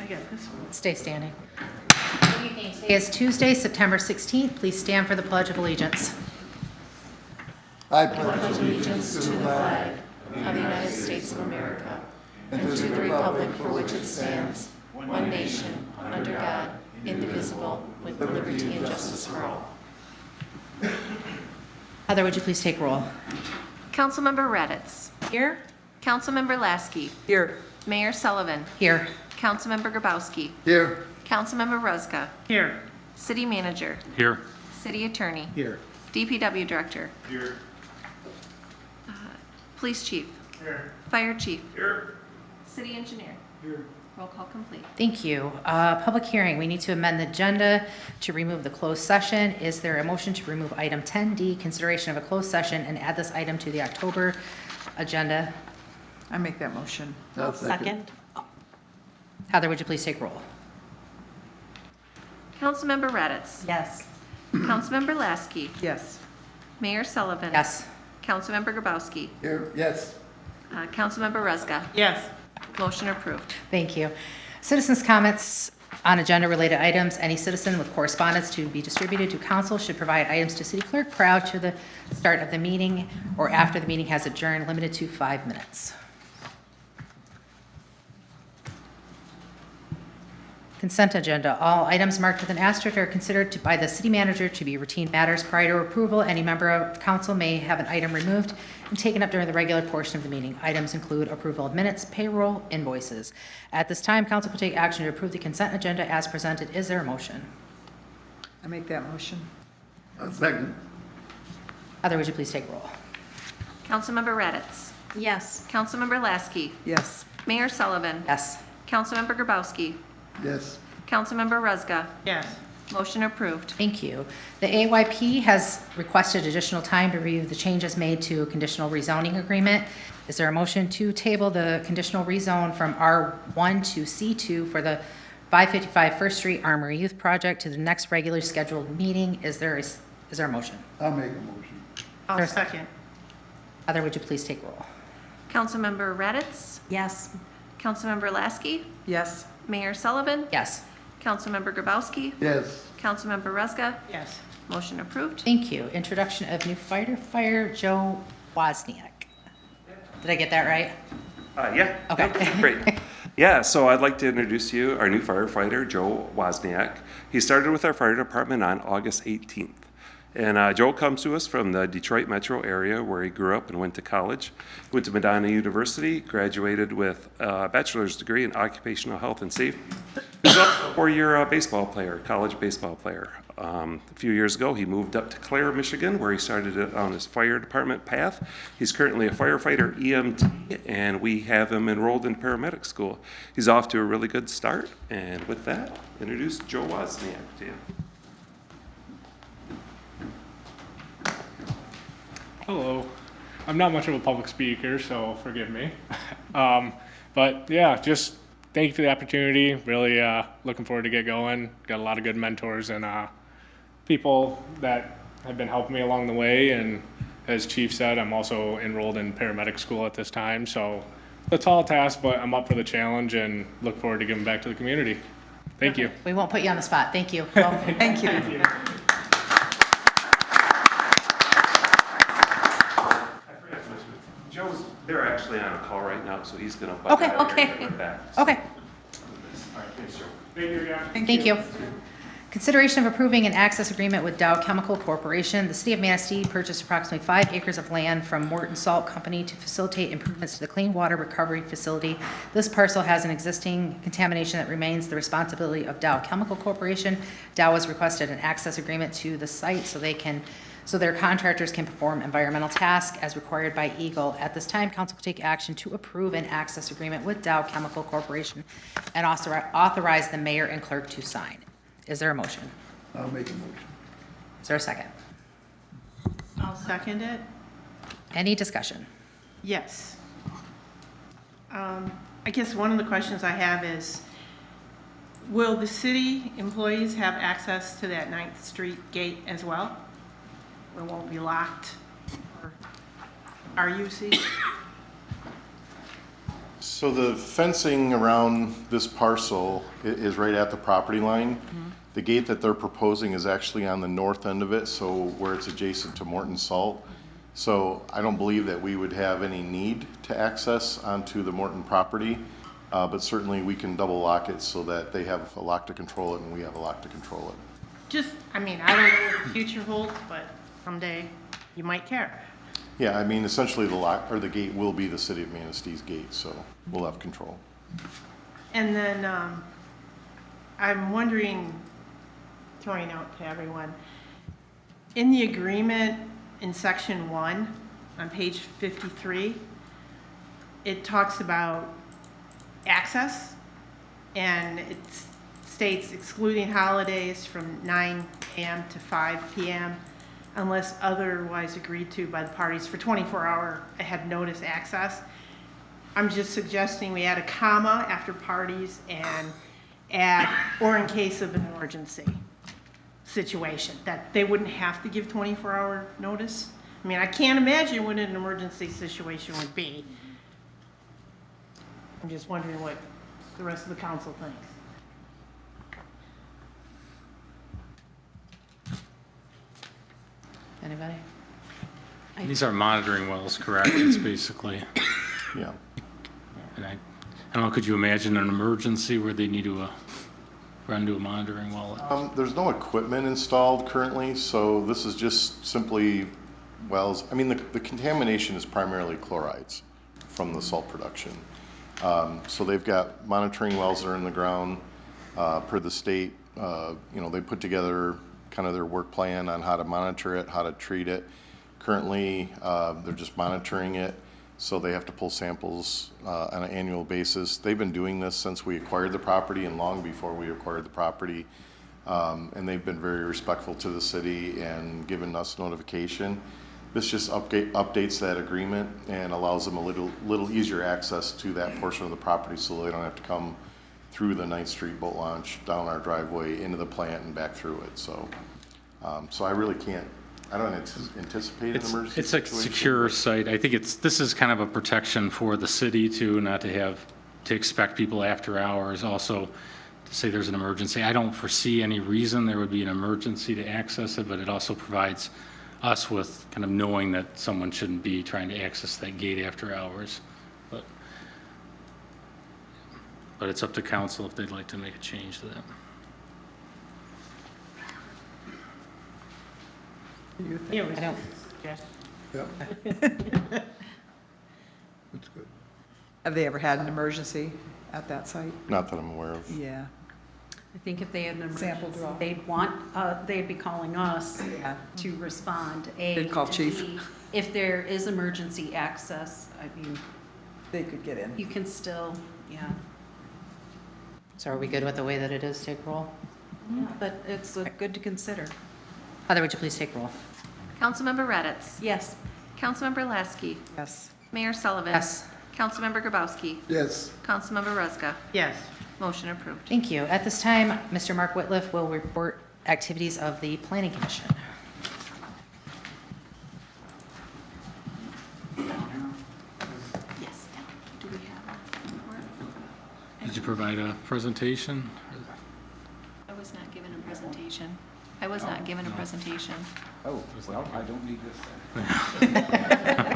I got this one. Stay standing. Good evening. Today is Tuesday, September 16th. Please stand for the Pledge of Allegiance. I pledge Allegiance to the flag of the United States of America and to the republic for which it stands, one nation, under God, indivisible, with liberty and justice for all. Heather, would you please take roll? Councilmember Raditz. Here. Councilmember Lasky. Here. Mayor Sullivan. Here. Councilmember Grabowski. Here. Councilmember Ruzga. Here. City Manager. Here. City Attorney. Here. DPW Director. Here. Police Chief. Here. Fire Chief. Here. City Engineer. Here. Roll call complete. Thank you. Public hearing. We need to amend the agenda to remove the closed session. Is there a motion to remove item 10D, consideration of a closed session, and add this item to the October agenda? I make that motion. I'll second. Heather, would you please take roll? Councilmember Raditz. Yes. Councilmember Lasky. Yes. Mayor Sullivan. Yes. Councilmember Grabowski. Here. Yes. Councilmember Ruzga. Yes. Motion approved. Thank you. Citizens' comments on agenda-related items. Any citizen with correspondence to be distributed to council should provide items to city clerk prior to the start of the meeting or after the meeting has adjourned, limited to 5 minutes. Consent agenda. All items marked with an asterisk are considered by the city manager to be routine matters. Prior to approval, any member of council may have an item removed and taken up during the regular portion of the meeting. Items include approval of minutes, payroll, invoices. At this time, council will take action to approve the consent agenda as presented. Is there a motion? I make that motion. I'll second. Heather, would you please take roll? Councilmember Raditz. Yes. Councilmember Lasky. Yes. Mayor Sullivan. Yes. Councilmember Grabowski. Yes. Councilmember Ruzga. Yes. Motion approved. Thank you. The AYP has requested additional time to review the changes made to a conditional rezoning agreement. Is there a motion to table the conditional rezone from R1 to C2 for the 555 First Street Armory Youth Project to the next regularly scheduled meeting? Is there a motion? I'll make a motion. I'll There's- second. Heather, would you please take roll? Councilmember Raditz. Yes. Councilmember Lasky. Yes. Mayor Sullivan. Yes. Councilmember Grabowski. Yes. Councilmember Ruzga. Yes. Motion approved. Thank you. Introduction of new fighter, Joe Wozniak. Did I get that right? Yeah. Okay. Yep, great. Yeah, so I'd like to introduce you our new firefighter, Joe Wozniak. He started with our fire department on August 18th. And Joe comes to us from the Detroit metro area where he grew up and went to college. He went to Medina University, graduated with a bachelor's degree in occupational health and safety. He was also a four-year baseball player, college baseball player. A few years ago, he moved up to Clare, Michigan, where he started it on his fire department path. He's currently a firefighter EMT, and we have him enrolled in paramedic school. He's off to a really good start. And with that, introduce Joe Wozniak to you. Hello. I'm not much of a public speaker, so forgive me. But yeah, just thank you for the opportunity. Really looking forward to get going. Got a lot of good mentors and people that have been helping me along the way. And as Chief said, I'm also enrolled in paramedic school at this time. So it's a tall task, but I'm up for the challenge and look forward to giving back to the community. Thank you. We won't put you on the spot. Thank you. Welcome. Thank you. Joe's, they're actually on a call right now, so he's gonna. Okay, okay. Okay. Thank you. Consideration of approving an access agreement with Dow Chemical Corporation. The city of Manistee purchased approximately 5 acres of land from Morton Salt Company to facilitate improvements to the clean water recovery facility. This parcel has an existing contamination that remains the responsibility of Dow Chemical Corporation. Dow has requested an access agreement to the site so their contractors can perform environmental tasks as required by Eagle. At this time, council will take action to approve an access agreement with Dow Chemical Corporation and authorize the mayor and clerk to sign. Is there a motion? I'll make a motion. Is there a second? I'll second it. Any discussion? Yes. I guess one of the questions I have is, will the city employees have access to that 9th Street gate as well? It won't be locked? Or RUC? So the fencing around this parcel is right at the property line. The gate that they're proposing is actually on the north end of it, so where it's adjacent to Morton Salt. So I don't believe that we would have any need to access onto the Morton property, but certainly we can double lock it so that they have a lock to control it and we have a lock to control it. Just, I mean, I don't know what the future holds, but someday you might care. Yeah, I mean, essentially the lock, or the gate will be the City of Manistee's gate, so we'll have control. And then I'm wondering, throwing out to everyone, in the agreement in section 1 on page 53, it talks about access, and it states excluding holidays from 9 a.m. to 5 p.m. unless otherwise agreed to by the parties for 24-hour ahead notice access. I'm just suggesting we add a comma after parties and add, or in case of an emergency situation, that they wouldn't have to give 24-hour notice. I mean, I can't imagine what an emergency situation would be. I'm just wondering what the rest of the council thinks. Anybody? These are monitoring wells, correct? It's basically, Yeah. and I don't know, could you imagine an emergency where they need to run to a monitoring well? There's no equipment installed currently, so this is just simply wells. I mean, the contamination is primarily chlorides from the salt production. So they've got monitoring wells that are in the ground, per the state. You know, they put together kind of their work plan on how to monitor it, how to treat it. Currently, they're just monitoring it, so they have to pull samples on an annual basis. They've been doing this since we acquired the property and long before we acquired the property. And they've been very respectful to the city and given us notification. This just updates that agreement and allows them a little easier access to that portion of the property so they don't have to come through the 9th Street boat launch, down our driveway, into the plant and back through it. So, so I really can't, I don't anticipate an emergency It's a situation. secure site. I think this is kind of a protection for the city too, not to expect people after hours. Also, to say there's an emergency. I don't foresee any reason there would be an emergency to access it, but it also provides us with kind of knowing that someone shouldn't be trying to access that gate after hours. But it's up to council if they'd like to make a change to that. It was I don't- just Yep. That's good. Have they ever had an emergency at that site? Not that I'm aware of. Yeah. I think if they had an Sample emergency, draw. they'd want, they'd be calling us Yeah. to respond. A, They'd call and chief. B, if there is emergency access, I mean, They could get in. you can still, yeah. So are we good with the way that it is? Take roll. But it's good to consider. Heather, would you please take roll? Councilmember Raditz. Yes. Councilmember Lasky. Yes. Mayor Sullivan. Yes. Councilmember Grabowski. Yes. Councilmember Rezga. yes. Motion approved. Thank you. At this time, Mr. Mark Whitliff will report activities of the Planning Commission. Yes. Do we have a report? Did you provide a presentation? I was not given a presentation. I was not given a presentation. Oh, well, I don't need this then.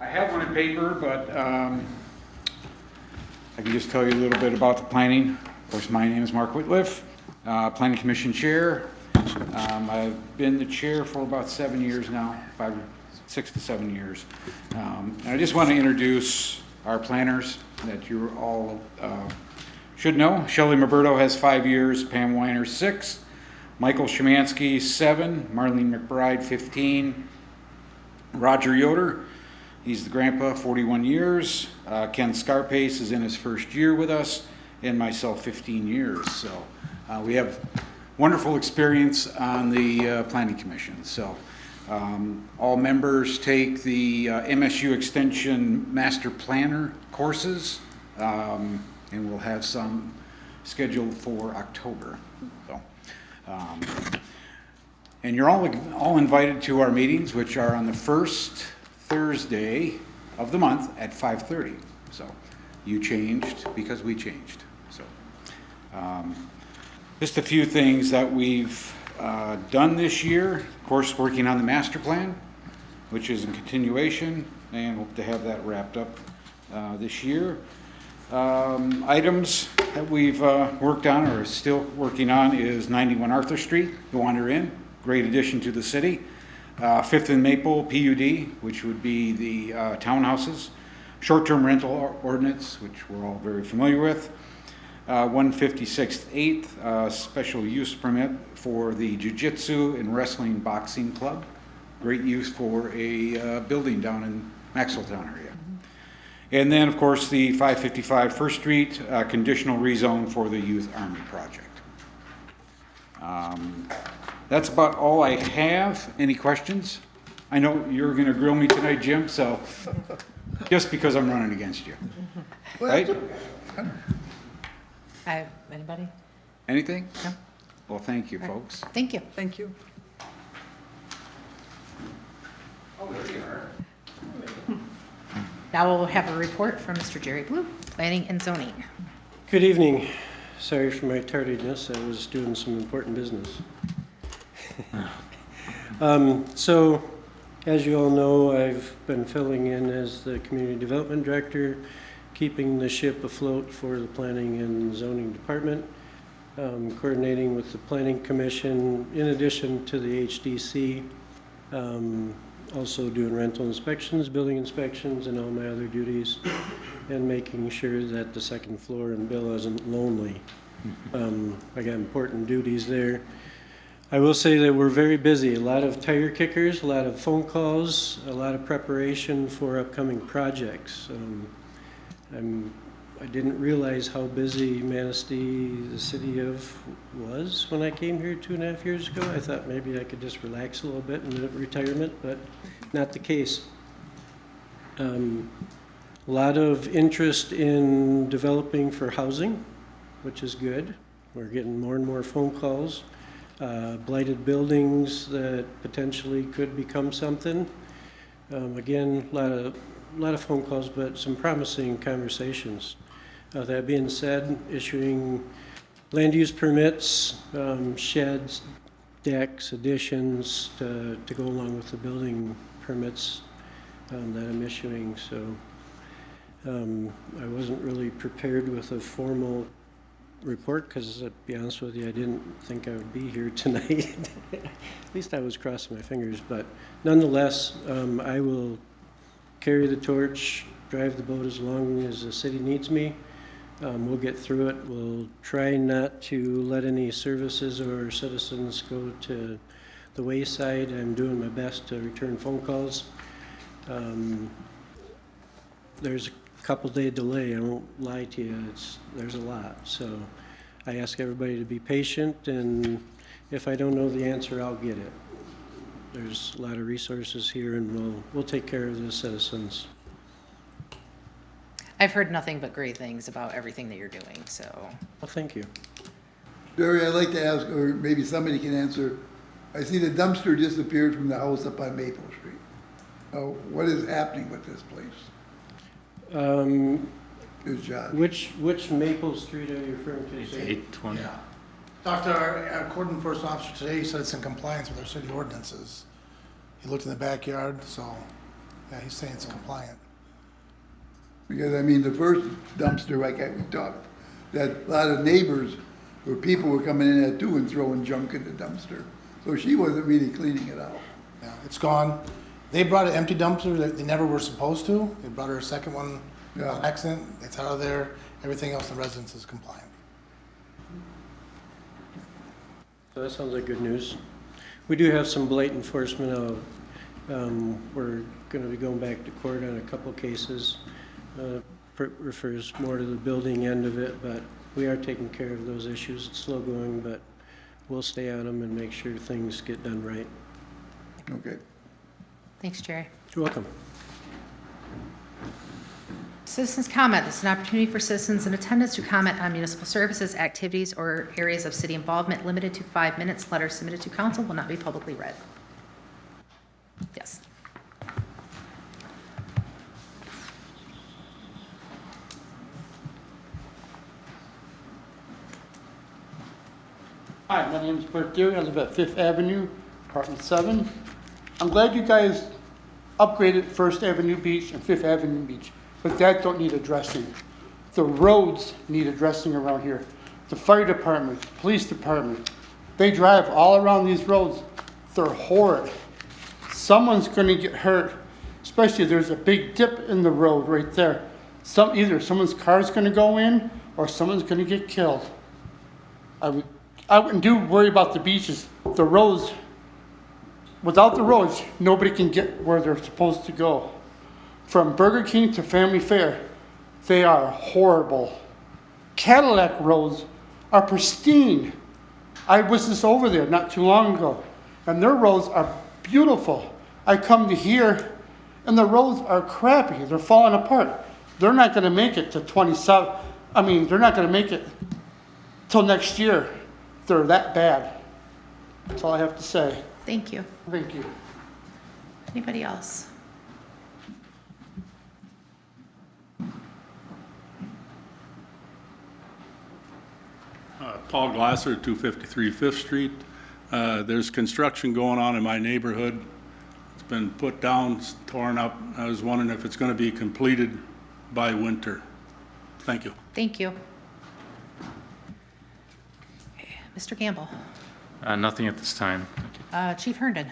I have one in paper, but I can just tell you a little bit about the planning. Of course, my name is Mark Whitliff, Planning Commission Chair. I've been the chair for about 7 years now, 6 to 7 years. And I just want to introduce our planners that you all should know. Shelley Maberto has 5 years, Pam Weiner 6, Michael Szymanski 7, Marlene McBride 15, Roger Yoder, he's the grandpa, 41 years, Ken Scarpace is in his first year with us, and myself 15 years. So we have wonderful experience on the Planning Commission. So all members take the MSU Extension Master Planner courses, and we'll have some scheduled for October. So, and you're all invited to our meetings, which are on the first Thursday of the month at 5:30. So you changed because we changed. So just a few things that we've done this year. Of course, working on the master plan, which is in continuation, and hope to have that wrapped up this year. Items that we've worked on or still working on is 91 Arthur Street, the Wander Inn, great addition to the city. 5th and Maple PUD, which would be the townhouses. Short-term rental ordinance, which we're all very familiar with. 156th 8th, special use permit for the Jiu-Jitsu and Wrestling Boxing Club. Great use for a building down in Maxwelltown area. And then, of course, the 555 First Street, conditional rezone for the Youth Army Project. That's about all I have. Any questions? I know you're going to grill me tonight, Jim, so just because I'm running against you. Right? Anybody? Anything? No. Well, thank you, folks. Thank you. Thank you. Now we'll have a report from Mr. Jerry Blue, Planning and Zoning. Good evening. Sorry for my tardiness. I was doing some important business. So, as you all know, I've been filling in as the Community Development Director, keeping the ship afloat for the Planning and Zoning Department, coordinating with the Planning Commission, in addition to the HDC, also doing rental inspections, building inspections, and all my other duties, and making sure that the second floor and Bill isn't lonely. I got important duties there. I will say that we're very busy. A lot of tire kickers, a lot of phone calls, a lot of preparation for upcoming projects. I didn't realize how busy Manistee, the city of, was when I came here 2.5 years ago. I thought maybe I could just relax a little bit in retirement, but not the case. A lot of interest in developing for housing, which is good. We're getting more and more phone calls. Blighted buildings that potentially could become something. Again, a lot of phone calls, but some promising conversations. That being said, issuing land use permits, sheds, decks, additions to go along with the building permits that I'm issuing. So I wasn't really prepared with a formal report because, to be honest with you, I didn't think I would be here tonight. At least I was crossing my fingers, but nonetheless, I will carry the torch, drive the boat as long as the city needs me. We'll get through it. We'll try not to let any services or citizens go to the wayside. I'm doing my best to return phone calls. There's a couple-day delay. I won't lie to you. There's a lot. So I ask everybody to be patient, and if I don't know the answer, I'll get it. There's a lot of resources here, and we'll take care of the citizens. I've heard nothing but great things about everything that you're doing, so. Well, thank you. Barry, I'd like to ask, or maybe somebody can answer. I see the dumpster disappeared from the house up on Maple Street. Oh, what is happening with this place? Here's John. Which Maple Street are you referring to? It's 820. Yeah. Talked to our code enforcement officer today. He said it's in compliance with our city ordinances. He looked in the backyard, so yeah, he's saying it's compliant. Because, I mean, the first dumpster, like we talked, that a lot of neighbors or people were coming in at too and throwing junk in the dumpster. So she wasn't really cleaning it out. Yeah, it's gone. They brought an empty dumpster that they never were supposed to. They brought her a second one on accident. It's out of there. Everything else in the residence is compliant. So that sounds like good news. We do have some blight enforcement out. We're going to be going back to court on a couple cases. Refers more to the building end of it, but we are taking care of those issues. It's slow going, but we'll stay on them and make sure things get done right. Okay. Thanks, Jerry. You're welcome. Citizens comment. This is an opportunity for citizens in attendance to comment on municipal services, activities, or areas of city involvement, limited to 5 minutes. Letters submitted to council will not be publicly read. Yes. Hi, my name is Bert Deary. I live at Fifth Avenue, apartment 7. I'm glad you guys upgraded First Avenue Beach and Fifth Avenue Beach, but that don't need addressing. The roads need addressing around here. The fire department, police department, they drive all around these roads. They're horrid. Someone's gonna get hurt, especially there's a big dip in the road right there. Either someone's car's gonna go in or someone's gonna get killed. I wouldn't worry about the beaches. The roads, without the roads, nobody can get where they're supposed to go. From Burger King to Family Fair, they are horrible. Cadillac roads are pristine. I was just over there not too long ago, and their roads are beautiful. I come to here, and the roads are crappy. They're falling apart. They're not gonna make it to 27. I mean, they're not gonna make it till next year. They're that bad. That's all I have to say. Thank you. Thank you. Anybody else? Paul Glasser, 253 Fifth Street. There's construction going on in my neighborhood. It's been put down, torn up. I was wondering if it's going to be completed by winter. Thank you. Thank you. Okay, Mr. Gamble. Nothing at this time. Thank you. Chief Herndon.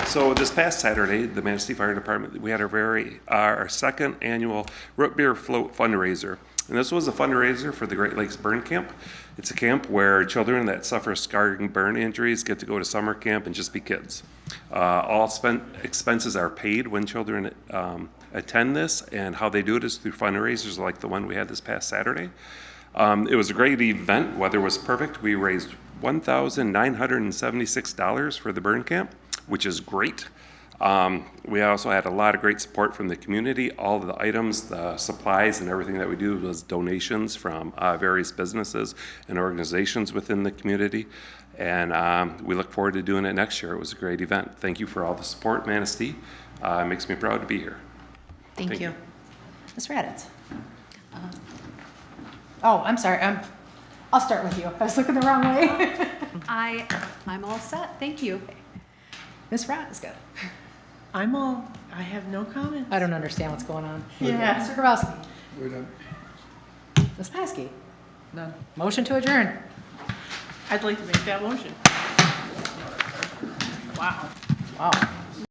So this past Saturday, the Manistee Fire Department, we had our second annual root beer float fundraiser. And this was a fundraiser for the Great Lakes Burn Camp. It's a camp where children that suffer scarring burn injuries get to go to summer camp and just be kids. All expenses are paid when children attend this, and how they do it is through fundraisers like the one we had this past Saturday. It was a great event. Weather was perfect. We raised $1,976 for the burn camp, which is great. We also had a lot of great support from the community. All of the items, the supplies, and everything that we do was donations from various businesses and organizations within the community. And we look forward to doing it next year. It was a great event. Thank you for all the support, Manistee. It makes me proud to be here. Thank you. Ms. Raditz. Oh, I'm sorry. I'll start with you. I was looking the wrong way. I'm all set, thank you. Ms. Raditz. I have no comments. I don't understand what's going on. Yeah. Mr. Grabowski. We're done. Ms. Paskey. None. Motion to adjourn. I'd like to make that motion. Wow. Wow.